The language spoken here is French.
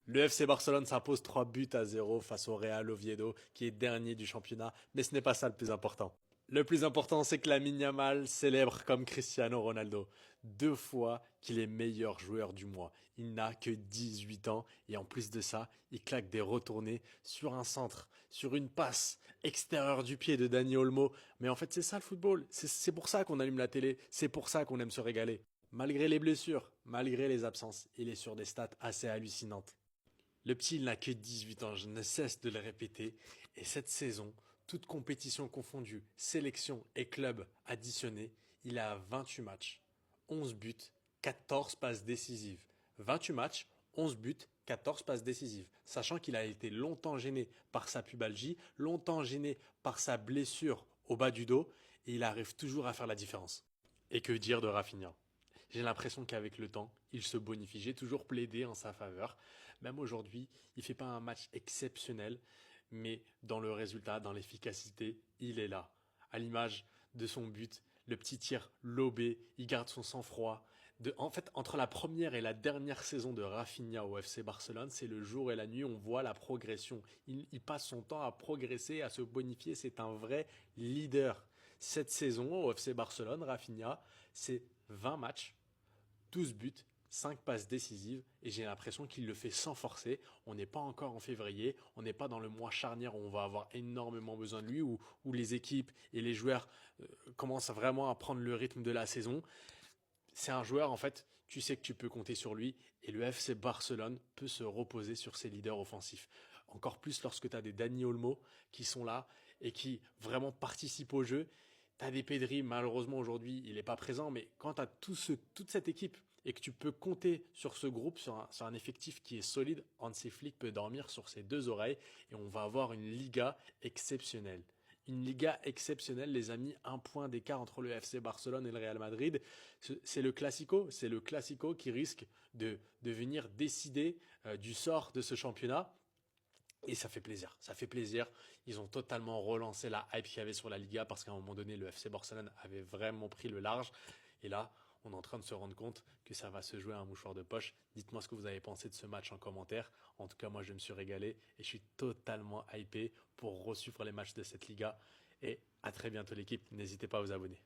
Le FC Barcelone s'impose 3 buts à 0 face au Real Oviedo, qui est dernier du championnat, mais ce n'est pas ça le plus important. Le plus important, c'est que Lamine Yamal célèbre comme Cristiano Ronaldo. 2 fois qu'il est meilleur joueur du mois. Il n'a que 18 ans et en plus de ça, il claque des retournées sur un centre, sur une passe extérieure du pied de Dani Olmo. Mais en fait, c'est ça le football. C'est pour ça qu'on allume la télé. C'est pour ça qu'on aime se régaler. Malgré les blessures, malgré les absences, il est sur des stats assez hallucinantes. Le petit, il n'a que 18 ans, je ne cesse de le répéter. Et cette saison, toute compétition confondue, sélection et club additionnés, il a 28 matchs, 11 buts, 14 passes décisives. 28 matchs, 11 buts, 14 passes décisives. Sachant qu'il a été longtemps gêné par sa pubalgie, longtemps gêné par sa blessure au bas du dos, et il arrive toujours à faire la différence. Et que dire de Rafinha? J'ai l'impression qu'avec le temps, il se bonifie. J'ai toujours plaidé en sa faveur. Même aujourd'hui, il fait pas un match exceptionnel, mais dans le résultat, dans l'efficacité, il est là. À l'image de son but, le petit tir lobé, il garde son sang-froid. En fait, entre la première et la dernière saison de Rafinha au FC Barcelone, c'est le jour et la nuit, on voit la progression. Il passe son temps à progresser, à se bonifier. C'est un vrai leader. Cette saison au FC Barcelone, Rafinha, c'est 20 matchs, 12 buts, 5 passes décisives et j'ai l'impression qu'il le fait sans forcer. On n'est pas encore en février, on n'est pas dans le mois charnière où on va avoir énormément besoin de lui, où les équipes et les joueurs commencent vraiment à prendre le rythme de la saison. C'est un joueur, en fait, tu sais que tu peux compter sur lui et le FC Barcelone peut se reposer sur ses leaders offensifs. Encore plus lorsque tu as des Dani Olmo qui sont là et qui vraiment participent au jeu. Tu as des Pedri, malheureusement aujourd'hui il n'est pas présent, mais quand tu as toute cette équipe et que tu peux compter sur ce groupe, sur un effectif qui est solide, Hansi Flick peut dormir sur ses 2 oreilles et on va avoir une Liga exceptionnelle. Une Liga exceptionnelle, les amis, 1 point d'écart entre le FC Barcelone et le Real Madrid. C'est le Classico qui risque de venir décider du sort de ce championnat. Et ça fait plaisir, ça fait plaisir. Ils ont totalement relancé la hype qu'il y avait sur la Liga parce qu'à un moment donné, le FC Barcelone avait vraiment pris le large. Et là, on est en train de se rendre compte que ça va se jouer à un mouchoir de poche. Dites-moi ce que vous avez pensé de ce match en commentaire. En tout cas, moi, je me suis régalé et je suis totalement hypé pour resuivre les matchs de cette Liga. Et à très bientôt l'équipe. N'hésitez pas à vous abonner.